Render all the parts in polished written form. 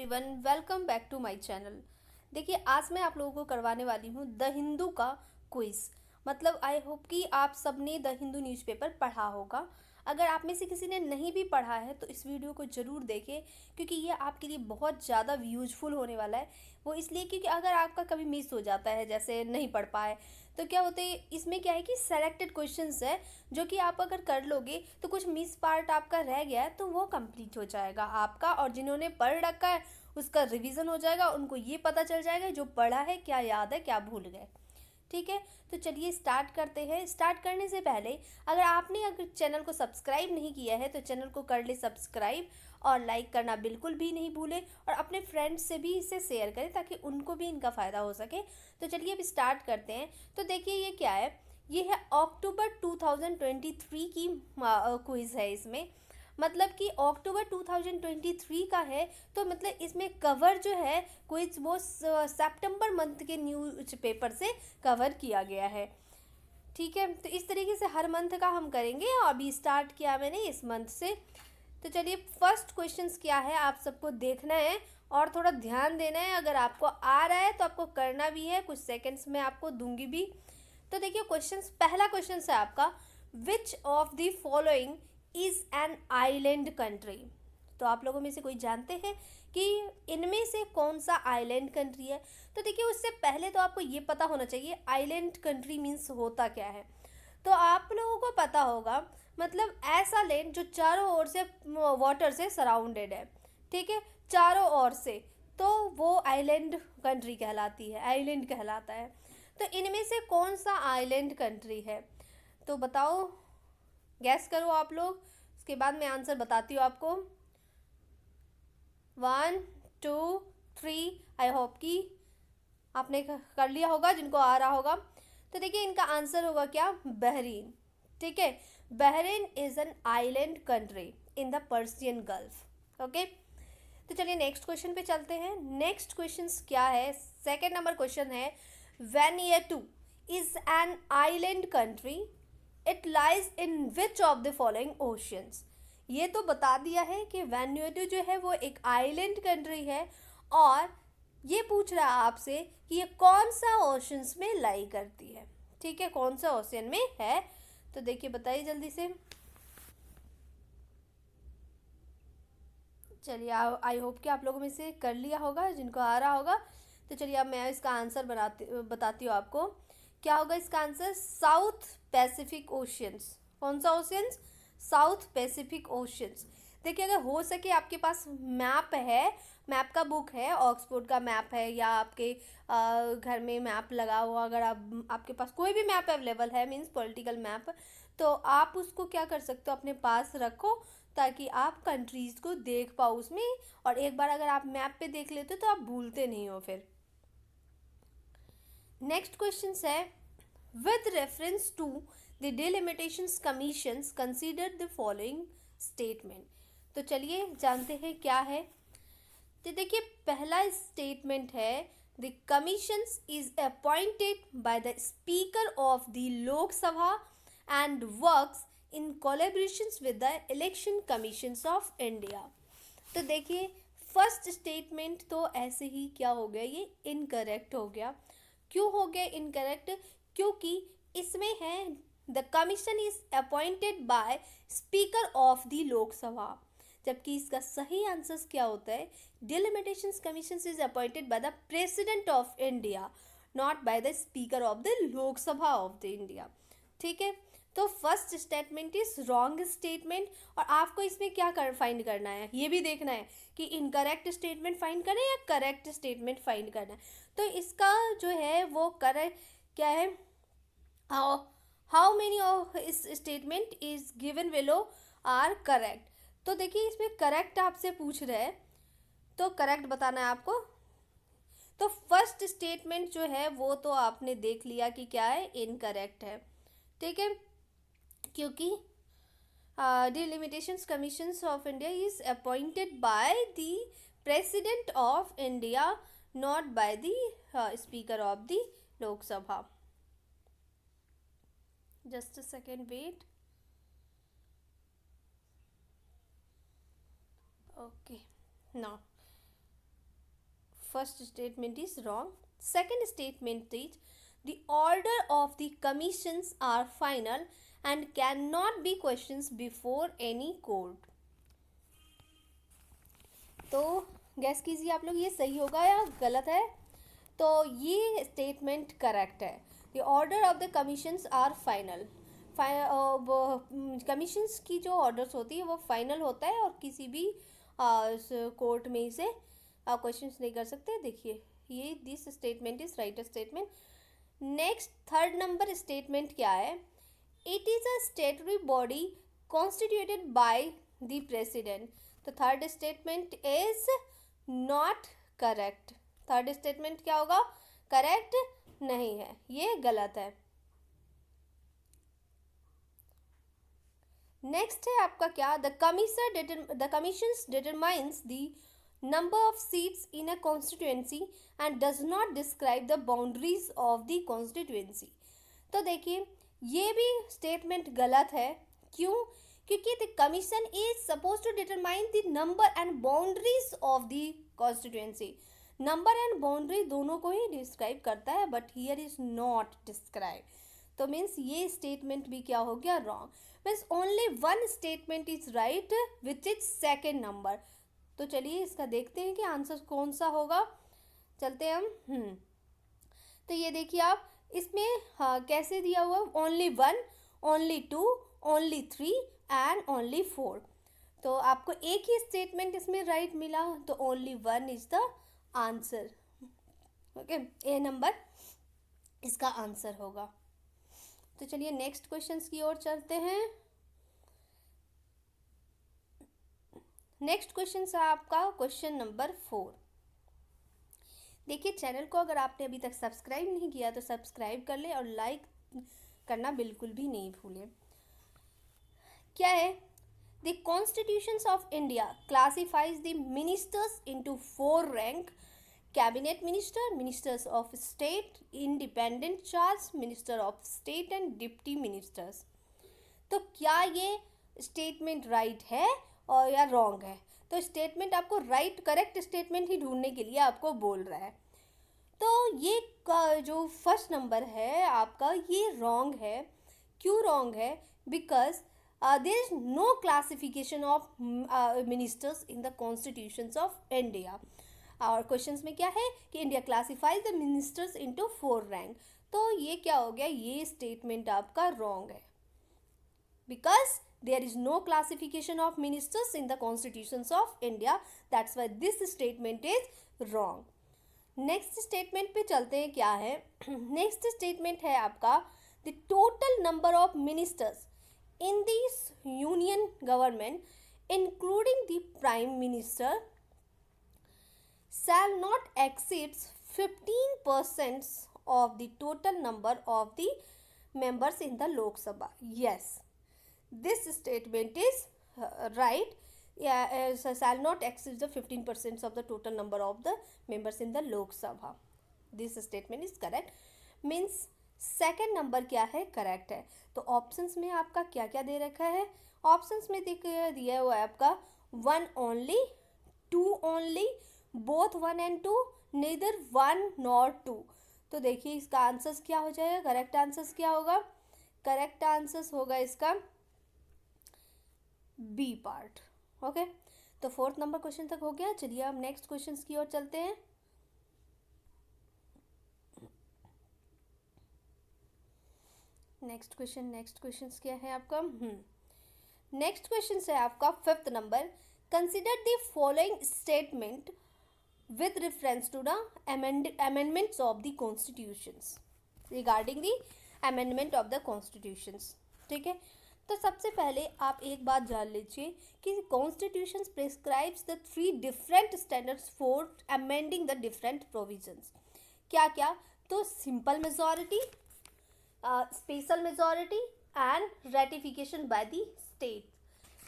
Everyone, welcome back to my channel. देखिए, आज मैं आप लोगों को करवाने वाली हूँ द हिंदू का क्विज़। मतलब आई होप कि आप सबने द हिंदू न्यूज़पेपर पढ़ा होगा। अगर आप में से किसी ने नहीं भी पढ़ा है तो इस वीडियो को ज़रूर देखें, क्योंकि ये आपके लिए बहुत ज़्यादा यूजफुल होने वाला है। वो इसलिए क्योंकि अगर आपका कभी मिस हो जाता है, जैसे नहीं पढ़ पाए, तो क्या होता है, इसमें क्या है कि सेलेक्टेड क्वेश्चंस है जो कि आप अगर कर लोगे तो कुछ मिस पार्ट आपका रह गया है तो वो कंप्लीट हो जाएगा आपका, और जिन्होंने पढ़ रखा है उसका रिवीजन हो जाएगा, उनको ये पता चल जाएगा जो पढ़ा है क्या याद है क्या भूल गए। ठीक है, तो चलिए स्टार्ट करते हैं। स्टार्ट करने से पहले अगर चैनल को सब्सक्राइब नहीं किया है तो चैनल को कर ले सब्सक्राइब, और लाइक करना बिल्कुल भी नहीं भूले, और अपने फ्रेंड्स से भी इसे शेयर करें ताकि उनको भी इनका फ़ायदा हो सके। तो चलिए अब स्टार्ट करते हैं। तो देखिए ये क्या है, ये है अक्टूबर 2023 की क्विज़ है इसमें। मतलब कि अक्टूबर 2023 का है, तो मतलब इसमें कवर जो है क्विज वो सितंबर मंथ के न्यूज पेपर से कवर किया गया है। ठीक है, तो इस तरीके से हर मंथ का हम करेंगे। अभी स्टार्ट किया मैंने इस मंथ से। तो चलिए फर्स्ट क्वेश्चंस क्या है आप सबको देखना है और थोड़ा ध्यान देना है। अगर आपको आ रहा है तो आपको करना भी है, कुछ सेकंड्स में आपको दूंगी भी। तो देखिए क्वेश्चंस, पहला क्वेश्चन है आपका, विच of the following is an island country. तो आप लोगों में से कोई जानते हैं कि इनमें से कौन सा आइलैंड कंट्री है। तो देखिए उससे पहले तो आपको ये पता होना चाहिए आइलैंड कंट्री मीन्स होता क्या है। तो आप लोगों को पता होगा, मतलब ऐसा लैंड जो चारों ओर से वाटर से सराउंडेड है। ठीक है, चारों ओर से, तो वो आइलैंड कंट्री कहलाती है, आइलैंड कहलाता है। तो इनमें से कौन सा आइलैंड कंट्री है, तो बताओ, गैस करो आप लोग। उसके बाद मैं आंसर बताती हूँ आपको। 1 2 3। आई होप कि आपने कर लिया होगा जिनको आ रहा होगा। तो देखिए इनका आंसर होगा क्या, बहरीन। ठीक है, Bahrain is an island country in the Persian gulf. Okay, तो चलिए नेक्स्ट क्वेश्चन पे चलते हैं। नेक्स्ट क्वेश्चन क्या है, सेकेंड नंबर क्वेश्चन है, Vanuatu is an island country, it lies in which of the following oceans. ये तो बता दिया है कि वैन्यूएटू जो है वो एक आइलैंड कंट्री है, और ये पूछ रहा है आपसे कि ये कौन सा ओशंस में लाई करती है। ठीक है, कौन सा ओशियन में है, तो देखिए बताइए जल्दी से। चलिए आई होप कि आप लोगों में से कर लिया होगा जिनको आ रहा होगा। तो चलिए अब मैं इसका आंसर बताती हूँ आपको। क्या होगा इसका आंसर, साउथ पैसिफिक ओशियंस। कौन सा ओशियंस, साउथ पैसिफिक ओशियंस। देखिए अगर हो सके आपके पास मैप है, मैप का बुक है, ऑक्सफोर्ड का मैप है, या आपके घर में मैप लगा हुआ, अगर आपके पास कोई भी मैप अवेलेबल है, मीन्स पॉलिटिकल मैप, तो आप उसको क्या कर सकते हो, अपने पास रखो, ताकि आप कंट्रीज़ को देख पाओ उसमें। और एक बार अगर आप मैप पे देख लेते हो तो आप भूलते नहीं हो फिर। नेक्स्ट क्वेश्चन है, with reference to the delimitations commissions consider the following statement. तो चलिए जानते हैं क्या है। तो देखिए पहला स्टेटमेंट है, the commissions is appointed by the speaker of the Lok Sabha and works in collaborations with the election commissions of India. तो देखिए फर्स्ट स्टेटमेंट तो ऐसे ही क्या हो गया, ये इनकरेक्ट हो गया। क्यों हो गया इनकरेक्ट, क्योंकि इसमें है the commission is appointed by speaker of the Lok Sabha, जबकि इसका सही आंसर क्या होता है, delimitations commission is appointed by the president of India, not by the speaker of the Lok Sabha of the India. ठीक है, तो first statement is wrong statement, और आपको इसमें क्या फाइंड करना है, ये भी देखना है कि इनकरेक्ट स्टेटमेंट फाइंड करना है या करेक्ट स्टेटमेंट फाइंड करना है। तो इसका जो है वो करेक्ट क्या है, how many of these statement is given below are correct. तो देखिए इसमें करेक्ट आपसे पूछ रहे हैं, तो करेक्ट बताना है आपको। तो फर्स्ट स्टेटमेंट जो है वो तो आपने देख लिया कि क्या है, इनकरेक्ट है। ठीक है, क्योंकि delimitations commissions of India is appointed by the president of India, not by the speaker of the Lok Sabha. Just a second, wait. Okay, now first statement is wrong. Second statement is the order of the commissions are final and cannot be questions before any court. तो gas कीजिए आप लोग, ये सही होगा या गलत है? तो ये स्टेटमेंट करेक्ट है. The order of the commissions are final. Commissions की जो ऑर्डर्स होती है वो फाइनल होता है और किसी भी कोर्ट में इसे क्वेश्चंस नहीं कर सकते. देखिए ये this statement is right statement. Next third number statement क्या है? It is a statutory body constituted by the president. तो third statement is not correct. Third statement क्या होगा? करेक्ट नहीं है, ये गलत है. नेक्स्ट है आपका क्या? The commissions determines the number of seats in a constituency and does not describe the boundaries of the constituency. तो देखिए ये भी स्टेटमेंट गलत है. क्यों? क्योंकि the commission is suppose to determine the number and boundaries of the constituency. Number and boundary दोनों को ही डिस्क्राइब करता है, but here is not describe. तो मीन्स ये स्टेटमेंट भी क्या हो गया? Wrong. Means only one statement is right which is second number. तो चलिए इसका देखते हैं कि आंसर कौन सा होगा. चलते हैं हम. तो ये देखिए आप इसमें कैसे दिया हुआ? Only one, only two, only three and only four. तो आपको एक ही स्टेटमेंट इसमें राइट मिला, तो only one is the answer. Okay, A number इसका आंसर होगा. तो चलिए नेक्स्ट क्वेश्चंस की ओर चलते हैं. नेक्स्ट क्वेश्चन है आपका क्वेश्चन नंबर 4. देखिए चैनल को अगर आपने अभी तक सब्सक्राइब नहीं किया तो सब्सक्राइब कर ले और लाइक करना बिल्कुल भी नहीं भूलें. क्या है? The constitutions of India classifies the ministers into 4 rank: cabinet minister, ministers of state, independent charge, minister of state and deputy ministers. तो क्या ये स्टेटमेंट राइट है और या रॉन्ग है? तो स्टेटमेंट आपको राइट करेक्ट स्टेटमेंट ही ढूंढने के लिए आपको बोल रहा है. तो ये जो फर्स्ट नंबर है आपका ये रॉन्ग है. क्यों रॉन्ग है? Because there is no classification of ministers in the constitutions of India. और क्वेश्चंस में क्या है कि India classifies the ministers into 4 rank. तो ये क्या हो गया? ये स्टेटमेंट आपका रॉन्ग है. Because there is no classification of ministers in the constitutions of India, that's why this statement is wrong. Next statement पे चलते हैं. क्या है? Next statement है आपका the total number of ministers in this union government including the prime minister shall not exceed 15% of the total number of the members in the Lok Sabha. Yes, this statement is right. Shall not exceed the 15% of the total number of the members in the Lok Sabha. This statement is correct. Means second number क्या है? Correct है. तो options में आपका क्या क्या दे रखा है? ऑप्शंस में दिया हुआ है आपका 1 only, 2 only, both 1 and 2, neither 1 nor 2. तो देखिए इसका आंसर्स क्या हो जाएगा? करेक्ट आंसर्स क्या होगा? करेक्ट आंसर्स होगा इसका बी पार्ट. ओके, तो फोर्थ नंबर क्वेश्चन तक हो गया. चलिए अब नेक्स्ट क्वेश्चन की ओर चलते हैं. नेक्स्ट क्वेश्चन क्या है आपका? नेक्स्ट क्वेश्चन है आपका fifth number. Consider the following statement with reference to the amendments of the constitutions. Regarding the amendment of the constitutions. ठीक है, तो सबसे पहले आप एक बात जान लीजिए कि constitution prescribes the 3 different standards for amending the different provisions. क्या क्या? तो simple majority, special majority and ratification by the state.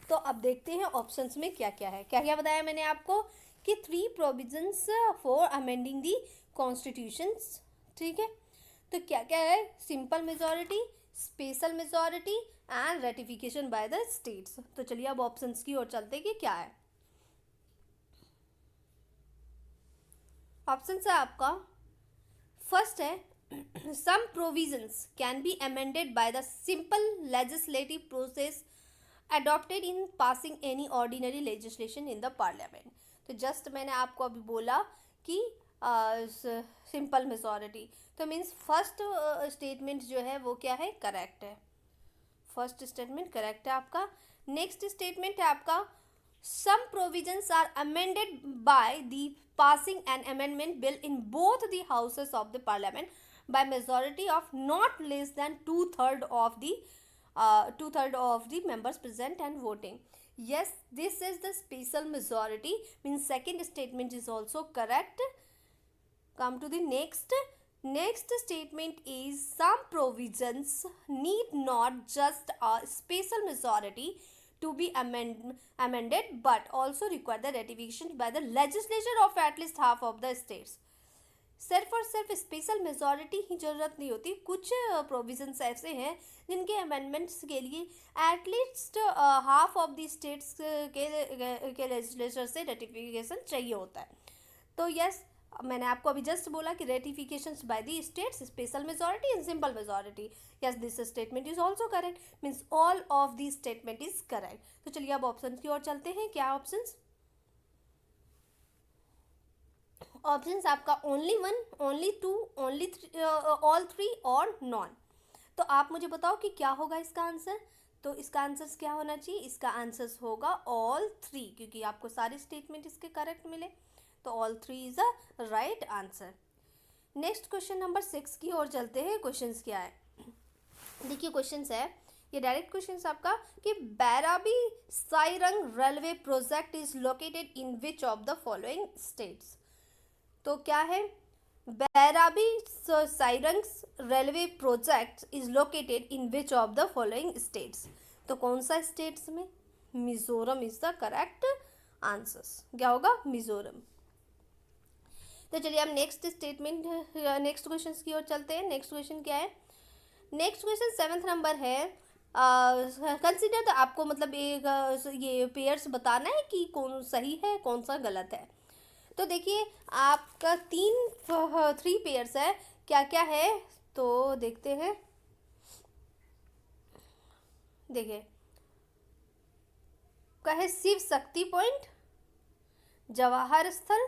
तो अब देखते हैं ऑप्शंस में क्या क्या है. क्या क्या बताया मैंने आपको कि 3 provisions for amending the constitutions. ठीक है, तो क्या क्या है? Simple majority, special majority and ratification by the states. तो चलिए अब ऑप्शंस की ओर चलते कि क्या है. ऑप्शन है आपका फर्स्ट है some provisions can be amended by the simple legislative process adopted in passing any ordinary legislation in the parliament। तो जस्ट मैंने आपको अभी बोला कि सिंपल मेजॉरिटी, तो मीन्स फर्स्ट स्टेटमेंट जो है वो क्या है, करेक्ट है। फर्स्ट स्टेटमेंट करेक्ट है आपका। नेक्स्ट स्टेटमेंट है आपका some provisions are amended by the passing an amendment bill in both the houses of the parliament by majority of not less than two-third of the members present and voting। Yes, this is the special majority, means second statement is also correct। Come to the next statement is some provisions need not just a special majority to be amended but also require the ratification by the legislature of at least half of the states। सिर्फ और सिर्फ special majority ही ज़रूरत नहीं होती, कुछ provisions ऐसे हैं जिनके अमेंडमेंट्स के लिए at least half of the states के लेजिस्लेचर से रेटिफिकेशन चाहिए होता है। तो यस, मैंने आपको अभी जस्ट बोला कि ratification by the states, special majority and simple majority. Yes, this statement is also correct, means all of the statement is correct. तो चलिए अब ऑप्शन की ओर चलते हैं। क्या ऑप्शंस? ऑप्शंस आपका only one, only two, only all three और नॉन। तो आप मुझे बताओ कि क्या होगा इसका आंसर। तो इसका आंसर क्या होना चाहिए? इसका आंसर होगा ऑल थ्री, क्योंकि आपको सारे स्टेटमेंट इसके करेक्ट मिले, तो all three is a right answer. Next question number 6 की ओर चलते हैं। क्वेश्चंस क्या है, देखिए क्वेश्चंस है, ये डायरेक्ट क्वेश्चन आपका कि Bairabi Sairang railway project is located in which of the following states. तो क्या है, Bairabi Sairang railway project is located in which of the following states. तो कौन सा स्टेट्स में? Mizoram is the correct answer. क्या होगा? मिजोरम। तो चलिए हम नेक्स्ट स्टेटमेंट, नेक्स्ट क्वेश्चन की ओर चलते हैं। नेक्स्ट क्वेश्चन क्या है? नेक्स्ट क्वेश्चन 7th नंबर है, कंसिडर आपको मतलब एक ये पेयर्स बताना है कि कौन सही है कौन सा गलत है। तो देखिए आपका 3 पेयर्स है, क्या क्या है तो देखते हैं। देखिए क्या है, शिव शक्ति पॉइंट, जवाहर स्थल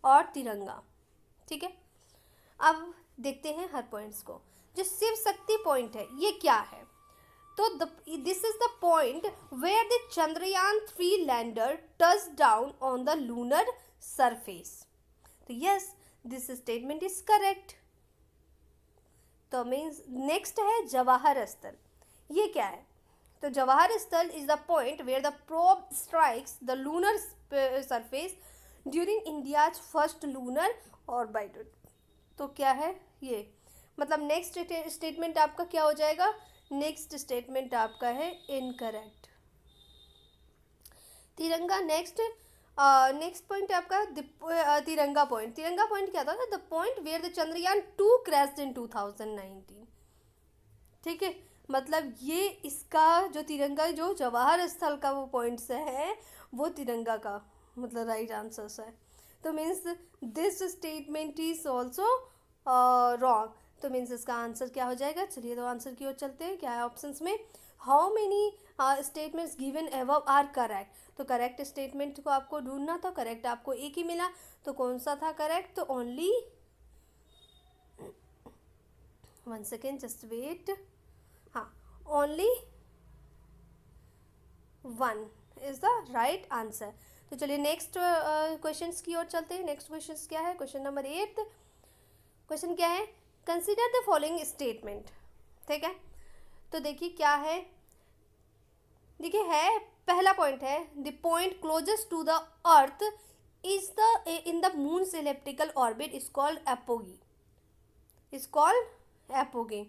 और तिरंगा। ठीक है, अब देखते हैं हर पॉइंट्स को। जो शिव शक्ति पॉइंट है ये क्या है? तो this is the point where the Chandrayaan 3 lander touch down on the lunar surface. तो yes, this statement is correct. तो मीन्स नेक्स्ट है जवाहर स्थल। ये क्या है? तो Jawahar Sthal is the point where the probe strikes the lunar surface during India's first lunar orbit. तो क्या है ये? मतलब नेक्स्ट स्टेटमेंट आपका क्या हो जाएगा? नेक्स्ट स्टेटमेंट आपका है इनकरेक्ट। तिरंगा नेक्स्ट पॉइंट आपका तिरंगा पॉइंट। तिरंगा पॉइंट क्या था? The point where the Chandrayaan 2 crashed in 2019। ठीक है, मतलब ये इसका जो तिरंगा जो जवाहर स्थल का वो पॉइंट्स है वो तिरंगा का मतलब राइट आंसर है। तो means this statement is also wrong. तो मीन्स इसका आंसर क्या हो जाएगा? चलिए तो आंसर की ओर चलते हैं। क्या है ऑप्शंस में? How many statements given above are correct. तो करेक्ट स्टेटमेंट को आपको ढूंढना था, करेक्ट आपको एक ही मिला, तो कौन सा था करेक्ट? तो ओनली 1 सेकेंड, जस्ट वेट। हाँ, only 1 is the right answer. तो चलिए नेक्स्ट क्वेश्चन की ओर चलते हैं। नेक्स्ट क्वेश्चन क्या है? Question number 8। क्वेश्चन क्या है? Consider the following statement. ठीक है, तो देखिए क्या है, देखिए है पहला पॉइंट है the point closest to the earth is the in the moon's elliptical orbit is called apogee, is called apogee.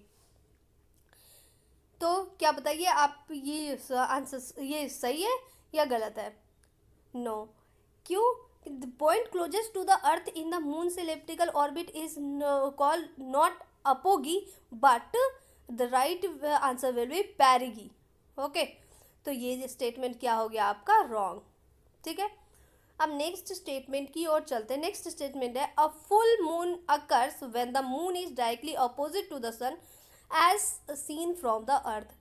तो क्या बताइए आप, ये आंसर ये सही है या गलत है? नो। क्यों? The point closest to the earth in the moon's elliptical orbit is called not apogee but the right answer will be perigee. Okay, तो ये स्टेटमेंट क्या हो गया आपका? रॉन्ग। ठीक है, अब नेक्स्ट स्टेटमेंट की ओर चलते हैं। नेक्स्ट स्टेटमेंट है a full moon occurs when the moon is directly opposite to the sun as seen from the earth.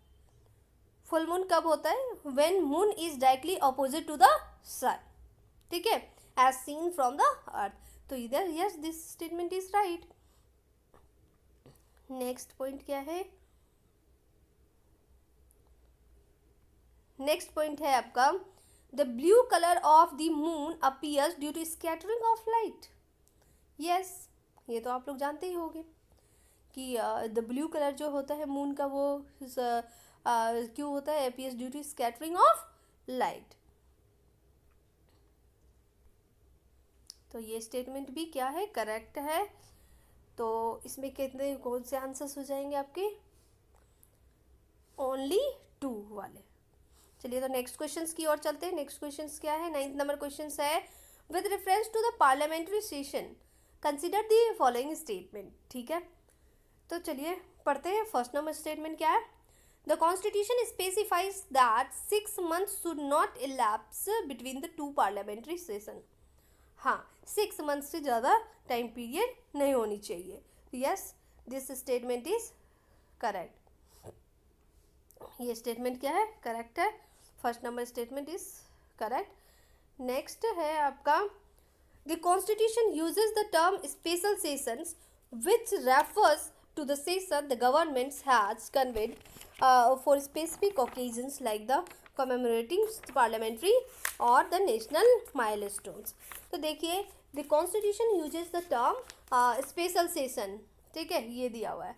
Full moon कब होता है? When moon is directly opposite to the sun, ठीक है, as seen from the earth. तो इधर yes this statement is right. Next point क्या है? Next point है आपका the blue colour of the moon appears due to scattering of light. Yes, ये तो आप लोग जानते ही होंगे कि द ब्लू कलर जो होता है मून का वो क्यों होता है? Appears due to scattering of light. तो ये स्टेटमेंट भी क्या है? करेक्ट है। तो इसमें कितने कौन से आंसर्स हो जाएंगे आपके? ओनली 2 वाले। चलिए तो नेक्स्ट क्वेश्चंस की ओर चलते हैं। नेक्स्ट क्वेश्चंस क्या है? 9th नंबर क्वेश्चन है with reference to the parliamentary session consider the following statement. ठीक है, तो चलिए पढ़ते हैं। फर्स्ट नंबर स्टेटमेंट क्या है? The constitution specifies that 6 months should not elapse between the 2 parliamentary session. हाँ, 6 months से ज़्यादा टाइम पीरियड नहीं होनी चाहिए। Yes, this statement is correct. ये स्टेटमेंट क्या है? करेक्ट है। First number statement is correct. Next है आपका the constitution uses the term special sessions which refers to the session the government has convened for specific occasions like the commemorating parliamentary or the national milestones। तो देखिए the constitution uses the term special session, ठीक है, ये दिया हुआ है।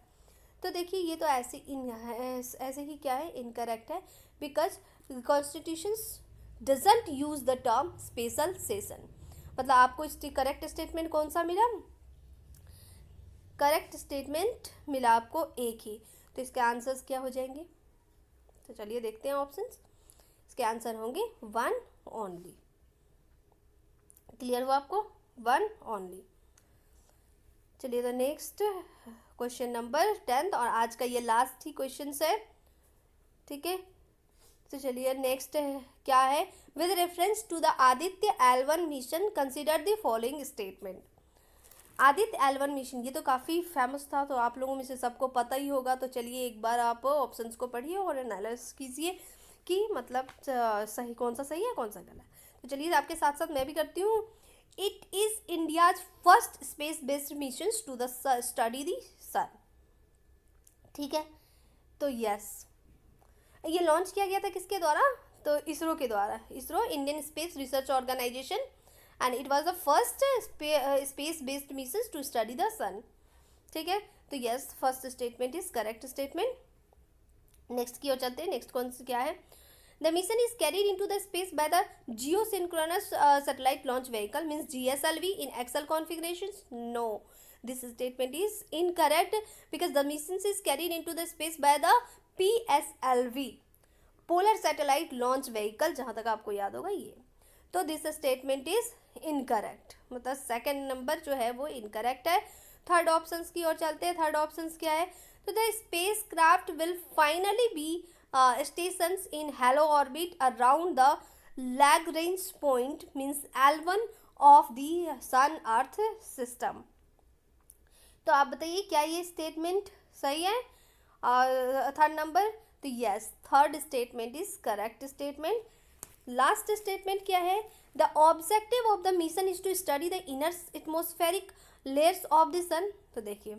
तो देखिए ये तो ऐसे ही क्या है? इनकरेक्ट है, because constitution doesn't use the term special session. मतलब आपको करेक्ट स्टेटमेंट कौन सा मिला? करेक्ट स्टेटमेंट मिला आपको एक ही। तो इसके आंसर्स क्या हो जाएंगे? तो चलिए देखते हैं ऑप्शंस। इसके आंसर होंगे 1 ओनली। क्लियर हुआ आपको? 1 ओनली। चलिए तो नेक्स्ट क्वेश्चन नंबर 10 और आज का ये लास्ट ही क्वेश्चन है, ठीक है। तो चलिए नेक्स्ट क्या है? With reference to the Aditya L1 mission consider the following statement. Aditya L1 mission ये तो काफ़ी फेमस था, तो आप लोगों में से सबको पता ही होगा। तो चलिए एक बार आप ऑप्शंस को पढ़िए और एनालिसिस कीजिए कि मतलब सही कौन सा सही है कौन सा गलत। तो चलिए आपके साथ साथ मैं भी करती हूँ। It is India's first space based mission to the study the sun, ठीक है। तो यस, ये लॉन्च किया गया था किसके द्वारा? तो इसरो के द्वारा। ISRO Indian Space Research Organisation and it was the first space based missions to study the sun, ठीक है। तो yes, first statement is correct statement. Next की ओर चलते हैं। नेक्स्ट कौन सी क्या है? The mission is carried into the space by the geosynchronous satellite launch vehicle means GSLV in XL configurations? No, this statement is incorrect because the mission is carried into the space by the PSLV, polar satellite launch vehicle, जहाँ तक आपको याद होगा ये। तो this statement is incorrect, मतलब second number जो है वो इनकरेक्ट है। थर्ड ऑप्शन की ओर चलते हैं। थर्ड ऑप्शन क्या है? तो the spacecraft will finally be stations in halo orbit around the Lagrange point means L1 of the sun earth system. तो आप बताइए क्या ये स्टेटमेंट सही है? थर्ड नंबर, तो yes, third statement is correct statement. Last statement क्या है? The objective of the mission is to study the inner atmospheric layers of the sun. तो देखिए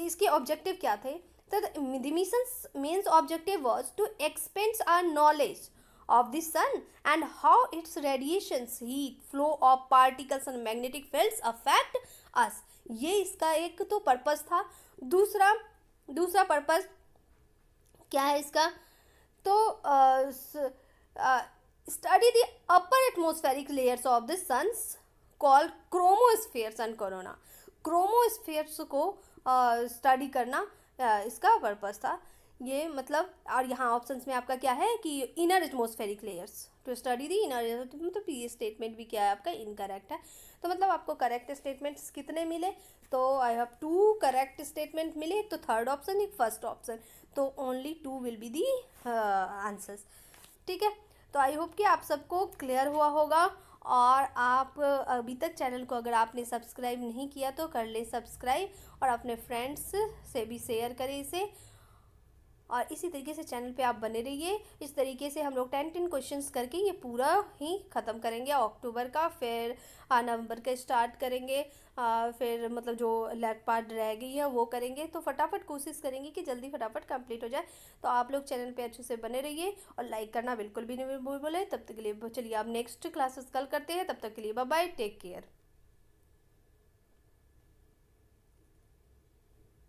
इसके ऑब्जेक्टिव क्या थे? तो the missions mains objective was to expand our knowledge of the sun and how its radiations, heat, flow of particles and magnetic fields affect us। ये इसका एक तो पर्पस था। दूसरा पर्पस क्या है इसका? तो study the upper atmospheric layers of the suns called chromospheres and corona. Chromospheres को स्टडी करना इसका पर्पस था ये, मतलब। और यहाँ ऑप्शंस में आपका क्या है कि inner atmospheric layers to study the inner, मतलब ये स्टेटमेंट भी क्या है आपका? इनकरेक्ट है। तो मतलब आपको करेक्ट स्टेटमेंट्स कितने मिले? तो आई हैव 2 करेक्ट स्टेटमेंट मिले। तो थर्ड ऑप्शन एक फर्स्ट ऑप्शन, तो only 2 will be the answers, ठीक है। तो आई होप कि आप सबको क्लियर हुआ होगा। और आप अभी तक चैनल को अगर आपने सब्सक्राइब नहीं किया तो कर ले सब्सक्राइब, और अपने फ्रेंड्स से भी शेयर करें इसे। और इसी तरीके से चैनल पे आप बने रहिए। इस तरीके से हम लोग 10 क्वेश्चंस करके ये पूरा ही ख़त्म करेंगे अक्टूबर का। फिर नवंबर का स्टार्ट करेंगे। फिर मतलब जो लैग पार्ट रह गई है वो करेंगे। तो फटाफट कोशिश करेंगे कि जल्दी फटाफट कंप्लीट हो जाए। तो आप लोग चैनल पे अच्छे से बने रहिए और लाइक करना बिल्कुल भी नहीं भूलें। तब तक के लिए चलिए आप नेक्स्ट क्लासेस कल करते हैं। तब तक के लिए बाय बाय, टेक केयर।